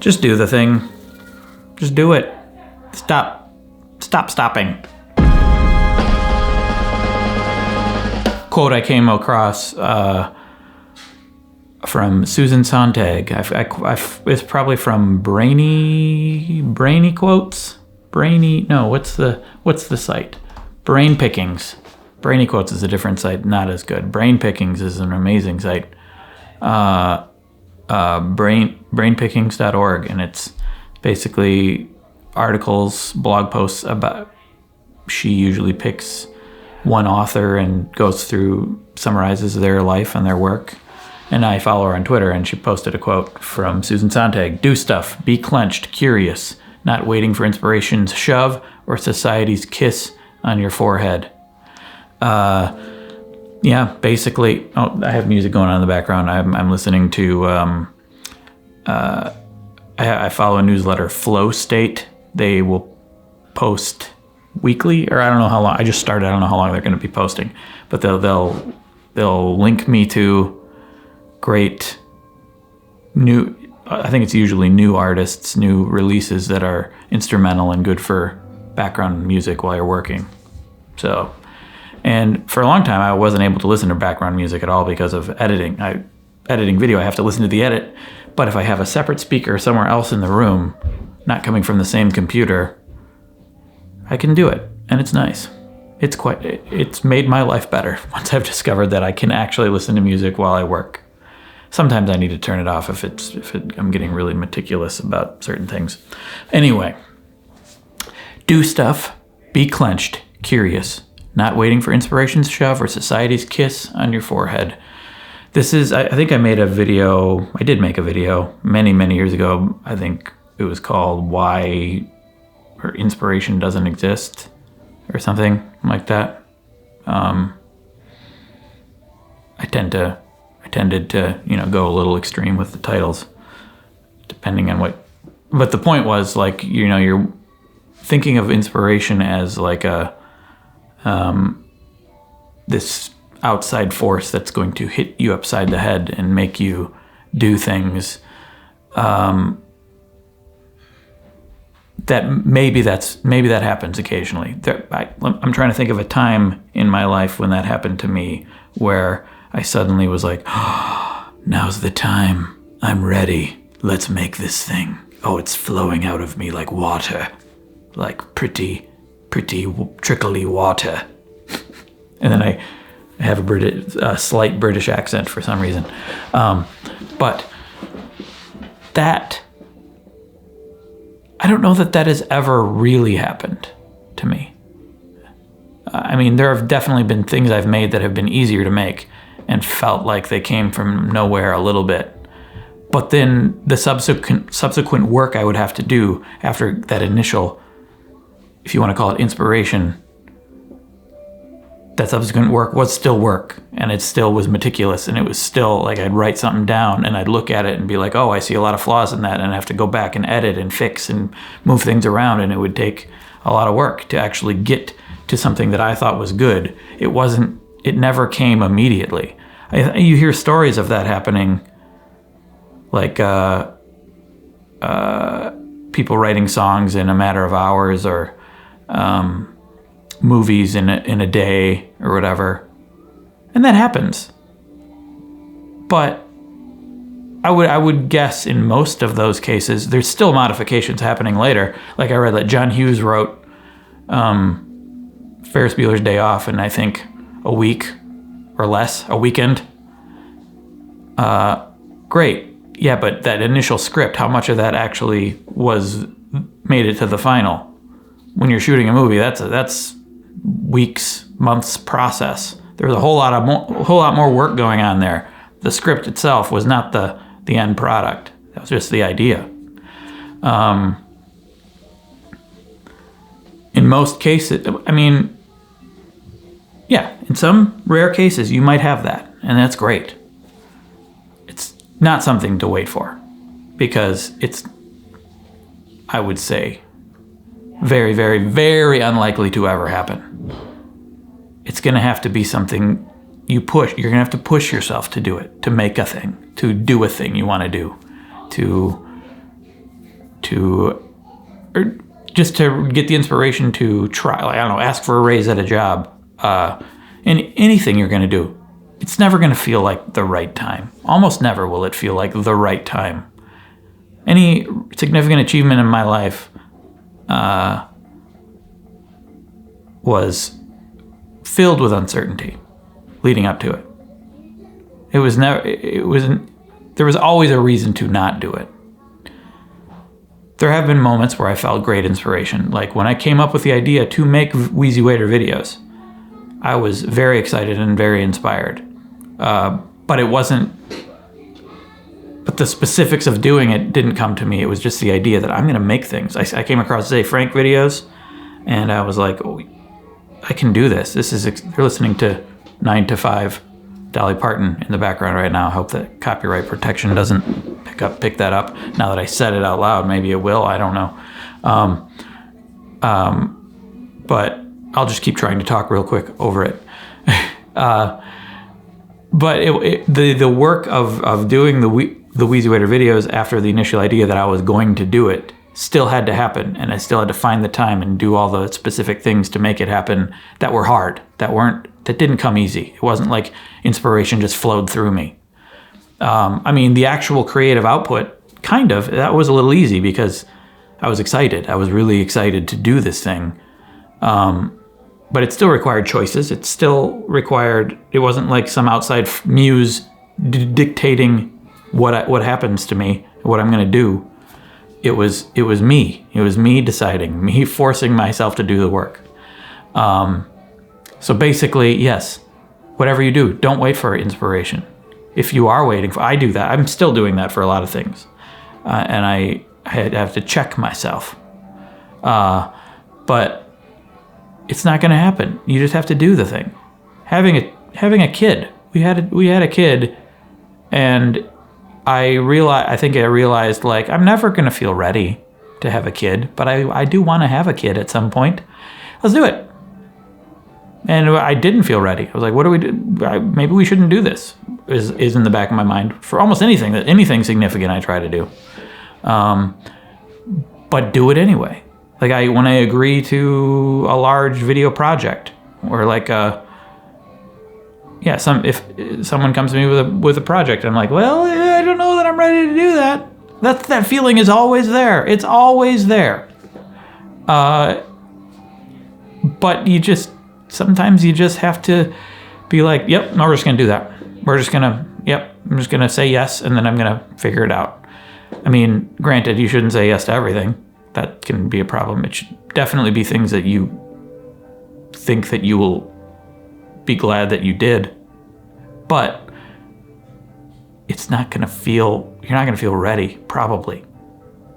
Just do the thing. Just do it. Stop stopping. Quote I came across from Susan Sontag. It's probably from Brainy Quotes. What's the site? Brain Pickings. Brainy Quotes is a different site, not as good. Brain Pickings is an amazing site. Brainpickings.org, and it's basically articles, blog posts about. She usually picks one author and goes through, summarizes their life and their work. And I follow her on Twitter, and she posted a quote from Susan Sontag: "Do stuff, be clenched, curious, not waiting for inspiration's shove or society's kiss on your forehead." Yeah, basically. Oh, I have music going on in the background. I'm listening to. I follow a newsletter, Flow State. They will post weekly, or I don't know how long. I just started. I don't know how long they're going to be posting, but they'll link me to great new. I think it's usually new artists, new releases that are instrumental and good for background music while you're working. So. And for a long time, I wasn't able to listen to background music at all because of editing. Editing video, I have to listen to the edit. But if I have a separate speaker somewhere else in the room, not coming from the same computer, I can do it. And it's nice. It's made my life better once I've discovered that I can actually listen to music while I work. Sometimes I need to turn it off if I'm getting really meticulous about certain things. Anyway, do stuff, be clenched, curious. Not waiting for inspiration's shove or society's kiss on your forehead. This is, I think I did make a video many, many years ago. I think it was called Why or Inspiration Doesn't Exist or something like that. I tended to, go a little extreme with the titles, depending on what, but the point was like, you're thinking of inspiration as like this outside force that's going to hit you upside the head and make you do things that maybe that happens occasionally. I'm trying to think of a time in my life when that happened to me where I suddenly was like, oh, now's the time. I'm ready. Let's make this thing. Oh, it's flowing out of me like water, like pretty trickly water. And then I have a slight British accent for some reason. But that, I don't know that has ever really happened to me. I mean, there have definitely been things I've made that have been easier to make and felt like they came from nowhere a little bit. But then the subsequent work I would have to do after that initial, if you want to call it inspiration, that subsequent work was still work, and it still was meticulous, and it was still like I'd write something down and I'd look at it and be like, oh, I see a lot of flaws in that, and I have to go back and edit and fix and move things around, and it would take a lot of work to actually get to something that I thought was good. It never came immediately. You hear stories of that happening, like people writing songs in a matter of hours, or movies in a day or whatever, and that happens. But I would guess in most of those cases there's still modifications happening later. Like I read that John Hughes wrote Ferris Bueller's Day Off in I think a week or less, a weekend. Great, yeah, but that initial script, how much of that actually made it to the final? When you're shooting a movie, that's weeks, months process. There was a whole lot more work going on there. The script itself was not the end product. That was just the idea. In most cases, I mean, yeah, in some rare cases you might have that, and that's great. It's not something to wait for, because it's, I would say, very, very, very unlikely to ever happen. It's going to have to be something you push. You're going to have to push yourself to do it, to make a thing, to do a thing you want to do, to or just to get the inspiration to try, like, I don't know, ask for a raise at a job, in anything you're going to do. It's never going to feel like the right time. Almost never will it feel like the right time. Any significant achievement in my life was filled with uncertainty leading up to it. There was always a reason to not do it. There have been moments where I felt great inspiration, like when I came up with the idea to make Wheezy Waiter videos. I was very excited and very inspired. But it wasn't, but the specifics of doing it didn't come to me. It was just the idea that I'm going to make things. I came across Zay Frank videos, and I was like, oh, I can do this. You're listening to 9 to 5 Dolly Parton in the background right now. I hope that copyright protection doesn't pick that up. Now that I said it out loud, maybe it will. I don't know. But I'll just keep trying to talk real quick over it. But the work of doing the Wheezy Waiter videos after the initial idea that I was going to do it still had to happen, and I still had to find the time and do all the specific things to make it happen that were hard, that didn't come easy. It wasn't like inspiration just flowed through me. I mean, the actual creative output, that was a little easy because I was excited. I was really excited to do this thing. But it still required choices. It wasn't like some outside muse dictating what happens to me, what I'm going to do. It was me. It was me deciding, me forcing myself to do the work. So basically, yes, whatever you do, don't wait for inspiration. If you are waiting I do that. I'm still doing that for a lot of things. And I have to check myself. But it's not going to happen. You just have to do the thing. Having a kid. We had a kid, and I realized like I'm never going to feel ready to have a kid, but I do want to have a kid at some point. Let's do it. And I didn't feel ready. I was like, what do we do? Maybe we shouldn't do this. Is in the back of my mind for almost anything significant I try to do. But do it anyway. Like when I agree to a large video project, or like if someone comes to me with a project, I'm like, well, I don't know that I'm ready to do that. That feeling is always there. It's always there. But sometimes you just have to be like, yep, no, we're just gonna do that. I'm just gonna say yes, and then I'm gonna figure it out. I mean, granted, you shouldn't say yes to everything. That can be a problem. It should definitely be things that you think that you will be glad that you did. But you're not going to feel ready, probably,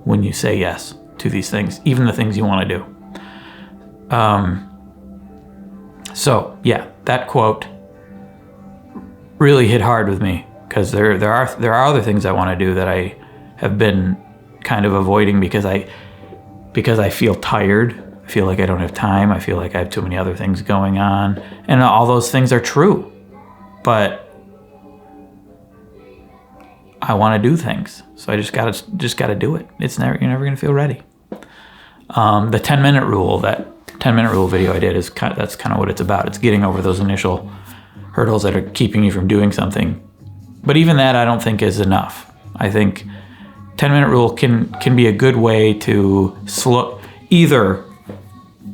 when you say yes to these things, even the things you want to do. So, yeah, that quote really hit hard with me, because there are other things I want to do that I have been kind of avoiding because I feel tired. I feel like I don't have time. I feel like I have too many other things going on. And all those things are true. But I want to do things. So I just gotta do it. You're never gonna feel ready. The 10-minute rule, that 10-minute rule video I did that's kind of what it's about. It's getting over those initial hurdles that are keeping you from doing something. But even that I don't think is enough. I think 10-minute rule can be a good way to either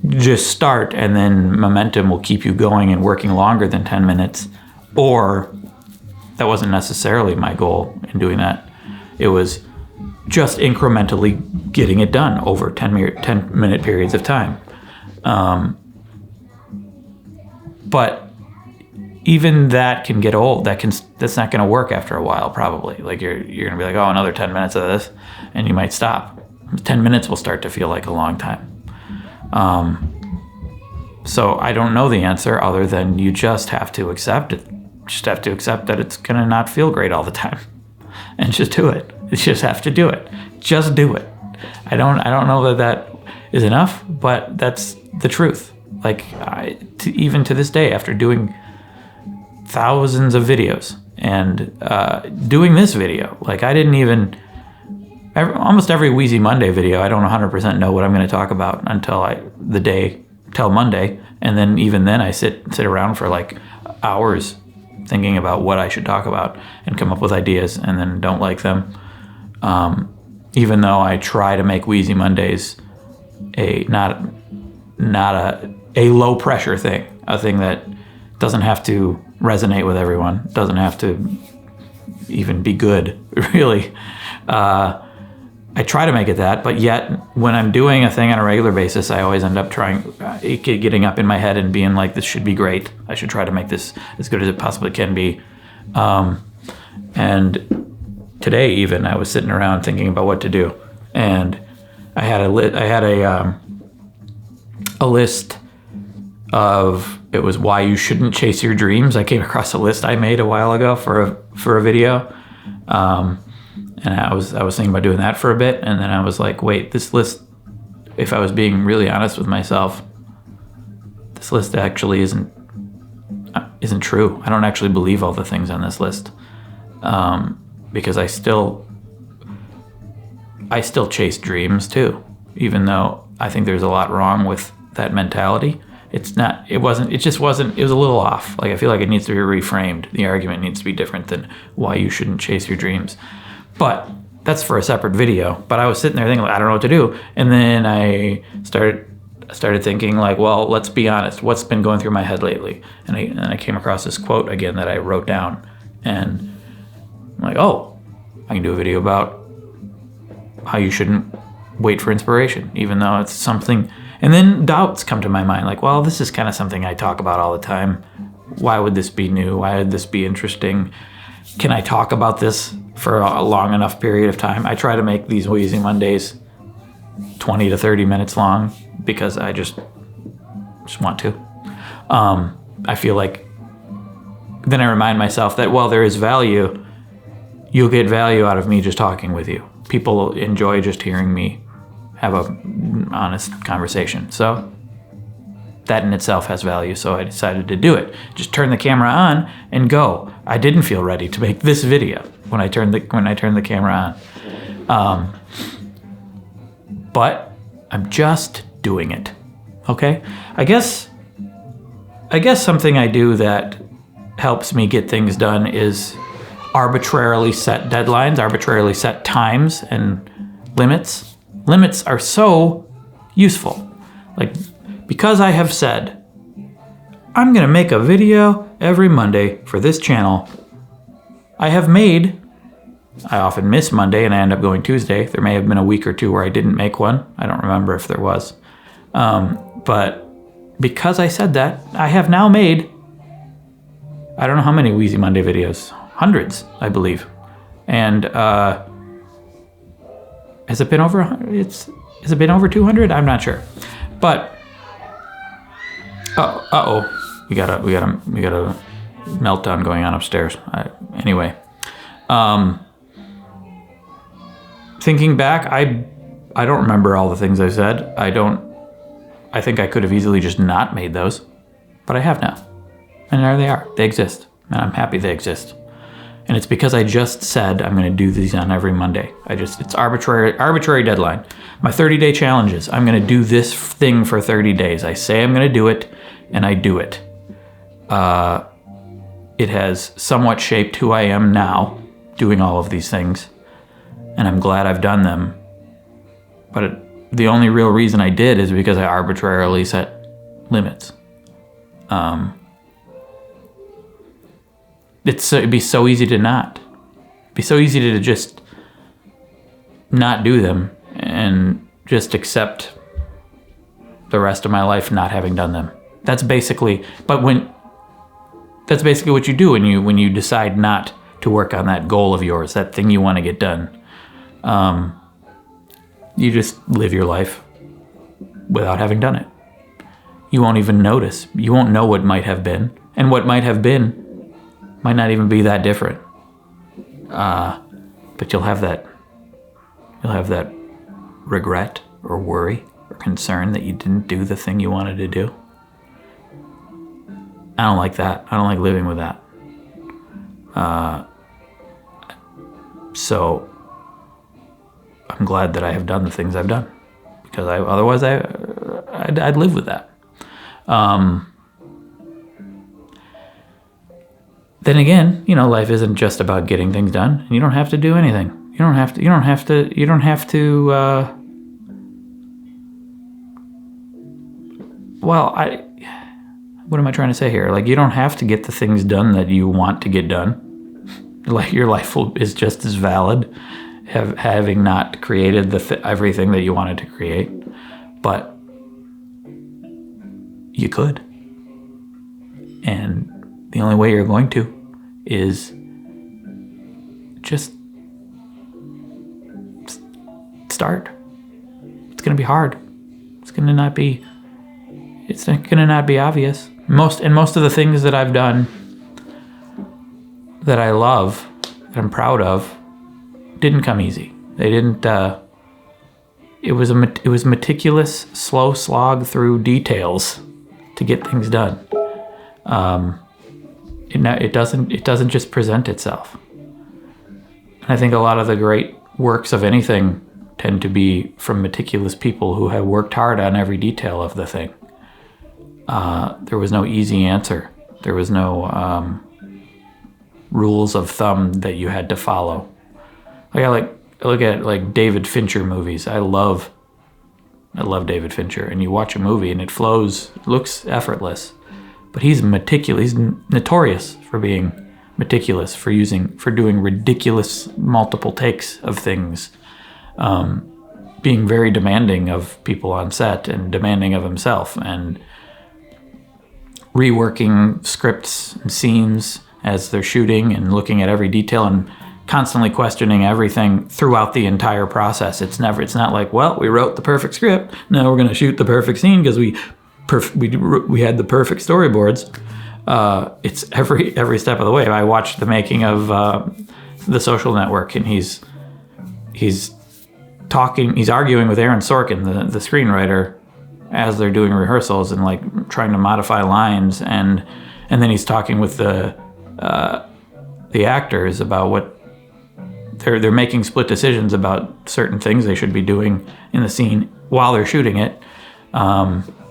just start and then momentum will keep you going and working longer than 10 minutes, or that wasn't necessarily my goal in doing that. It was just incrementally getting it done over 10-minute periods of time. But even that can get old. That's not going to work after a while, probably. Like you're going to be like, oh, another 10 minutes of this, and you might stop. 10 minutes will start to feel like a long time. So I don't know the answer other than you just have to accept it. Just have to accept that it's going to not feel great all the time, and just do it. You just have to do it. Just do it. I don't know that is enough, but that's the truth. Like even to this day, after doing thousands of videos and doing this video, like I didn't even almost every Wheezy Monday video, I don't 100% know what I'm going to talk about till Monday, and then even then I sit around for like hours thinking about what I should talk about and come up with ideas, and then don't like them. Even though I try to make Wheezy Mondays not a low pressure thing, a thing that doesn't have to resonate with everyone, doesn't have to even be good, really. I try to make it that, but yet when I'm doing a thing on a regular basis, I always end up getting up in my head and being like, this should be great. I should try to make this as good as it possibly can be. And today even, I was sitting around thinking about what to do. And I had a list of, it was why you shouldn't chase your dreams. I came across a list I made a while ago for a video. And I was thinking about doing that for a bit, and then I was like, wait, this list, if I was being really honest with myself, this list actually isn't true. I don't actually believe all the things on this list, because I still chase dreams too, even though I think there's a lot wrong with that mentality. It was a little off. Like, I feel like it needs to be reframed. The argument needs to be different than why you shouldn't chase your dreams. But that's for a separate video. But I was sitting there thinking, like, I don't know what to do. And then I started thinking, like, well, let's be honest. What's been going through my head lately? And I came across this quote again that I wrote down. And I'm like, oh, I can do a video about how you shouldn't wait for inspiration, even though it's something. And then doubts come to my mind, like, well, this is kind of something I talk about all the time. Why would this be new? Why would this be interesting? Can I talk about this for a long enough period of time? I try to make these Wheezy Mondays 20 to 30 minutes long because I just want to. I feel like then I remind myself that, well, there is value. You'll get value out of me just talking with you. People enjoy just hearing me have an honest conversation. So that in itself has value, so I decided to do it. Just turn the camera on and go. I didn't feel ready to make this video when I turned the camera on. But I'm just doing it. Okay? I guess something I do that helps me get things done is arbitrarily set deadlines, arbitrarily set times and limits. Limits are so useful. Like, because I have said, I'm going to make a video every Monday for this channel, I often miss Monday and I end up going Tuesday. There may have been a week or two where I didn't make one. I don't remember if there was. But because I said that, I have now made, I don't know how many Wheezy Monday videos. Hundreds, I believe. And has it been over 100? Has it been over 200? I'm not sure. But we got a meltdown going on upstairs. Anyway, thinking back, I don't remember all the things I said. I think I could have easily just not made those, but I have now, and there they are. They exist, and I'm happy they exist. And it's because I just said I'm going to do these on every Monday. It's arbitrary deadline. My 30-day challenges. I'm going to do this thing for 30 days. I say I'm going to do it, and I do it. It has somewhat shaped who I am now, doing all of these things, and I'm glad I've done them. But the only real reason I did is because I arbitrarily set limits. It'd be so easy to not. It'd be so easy to just not do them and just accept the rest of my life not having done them. That's basically what you do when you decide not to work on that goal of yours, that thing you want to get done. You just live your life without having done it. You won't even notice. You won't know what might have been, and what might have been might not even be that different. But you'll have that regret or worry or concern that you didn't do the thing you wanted to do. I don't like that. I don't like living with that. So I'm glad that I have done the things I've done, because otherwise I'd live with that. Then again, life isn't just about getting things done, and you don't have to do anything. You don't have to. What am I trying to say here? Like, you don't have to get the things done that you want to get done. Like, your life is just as valid, having not created everything that you wanted to create, but you could. And the only way you're going to is just start. It's going to be hard. It's going to not be obvious. Most of the things that I've done that I love, that I'm proud of, didn't come easy. They didn't. It was meticulous, slow slog through details to get things done. It doesn't just present itself. And I think a lot of the great works of anything tend to be from meticulous people who have worked hard on every detail of the thing. There was no easy answer. There was no rules of thumb that you had to follow. I look at like David Fincher movies. I love David Fincher. And you watch a movie and it flows, looks effortless. But he's meticulous. He's notorious for being meticulous, for doing ridiculous multiple takes of things, being very demanding of people on set and demanding of himself, and reworking scripts and scenes as they're shooting and looking at every detail and constantly questioning everything throughout the entire process. It's not like, well, we wrote the perfect script, now we're going to shoot the perfect scene because we had the perfect storyboards. It's every step of the way. I watched the making of The Social Network, and he's arguing with Aaron Sorkin, the screenwriter, as they're doing rehearsals and like trying to modify lines, and then he's talking with the actors about what they're making split decisions about certain things they should be doing in the scene while they're shooting it.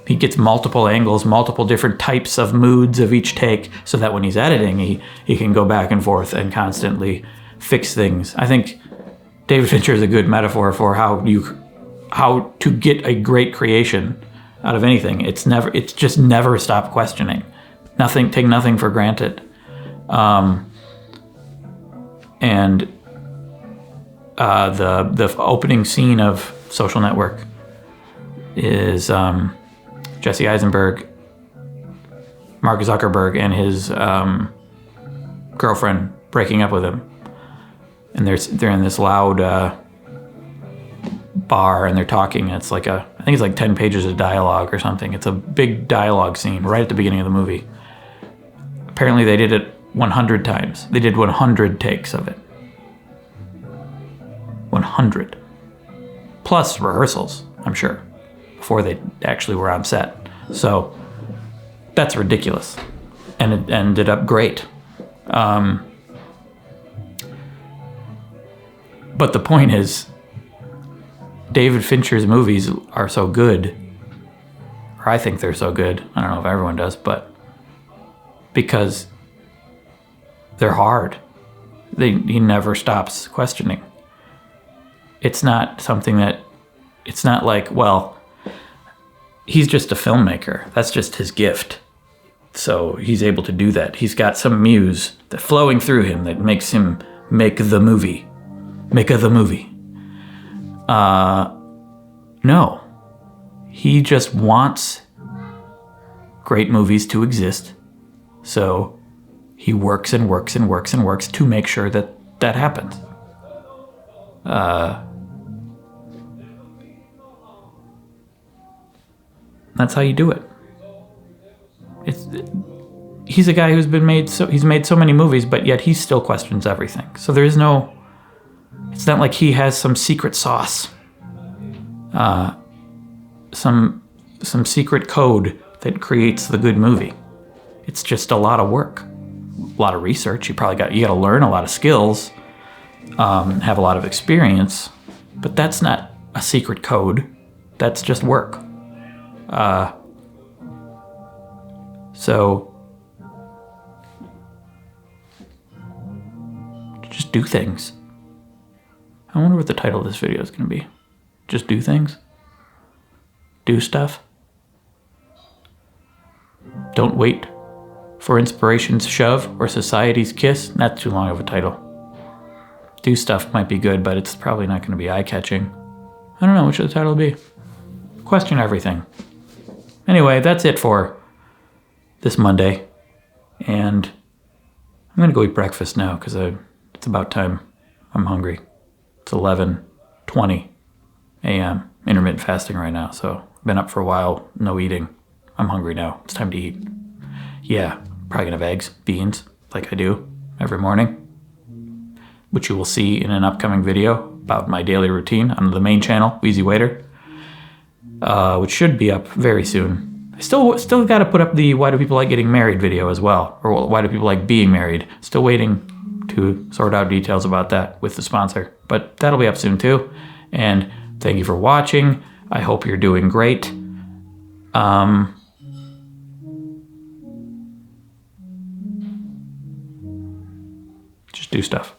He gets multiple angles, multiple different types of moods of each take, so that when he's editing, he can go back and forth and constantly fix things. I think David Fincher is a good metaphor for how to get a great creation out of anything. It's just never stop questioning. Take nothing for granted. And the opening scene of Social Network is Jesse Eisenberg, Mark Zuckerberg, and his girlfriend breaking up with him, and they're in this loud bar, and they're talking. And I think it's like 10 pages of dialogue or something. It's a big dialogue scene right at the beginning of the movie. Apparently, they did it 100 times. They did 100 takes of it. 100. Plus rehearsals, I'm sure, before they actually were on set. So that's ridiculous. And it ended up great. But the point is, David Fincher's movies are so good, or I think they're so good. I don't know if everyone does, but because they're hard. He never stops questioning. It's not like, well, he's just a filmmaker. That's just his gift. So he's able to do that. He's got some muse that flowing through him that makes him make the movie. No. He just wants great movies to exist. So he works and works and works and works to make sure that happens. That's how you do it. He's a guy who's he's made so many movies, but yet he still questions everything. So it's not like he has some secret sauce, some secret code that creates the good movie. It's just a lot of work, a lot of research. You got to learn a lot of skills, have a lot of experience, But that's not a secret code. That's just work. So just do things. I wonder what the title of this video is going to be. Just do things? Do stuff? Don't wait for inspiration's shove or society's kiss. Not too long of a title. Do stuff might be good, but it's probably not going to be eye-catching. I don't know, what should the title be? Question everything. Anyway, that's it for this Monday. And I'm going to go eat breakfast now because it's about time. I'm hungry. It's 11:20 a.m. Intermittent fasting right now, so I've been up for a while, no eating. I'm hungry now. It's time to eat. Yeah, probably gonna have eggs, beans, like I do every morning, which you will see in an upcoming video about my daily routine on the main channel, Wheezy Waiter, which should be up very soon. I still got to put up the why do people like getting married video as well, or why do people like being married. Still waiting to sort out details about that with the sponsor, but that'll be up soon too. And thank you for watching. I hope you're doing great. Just do stuff.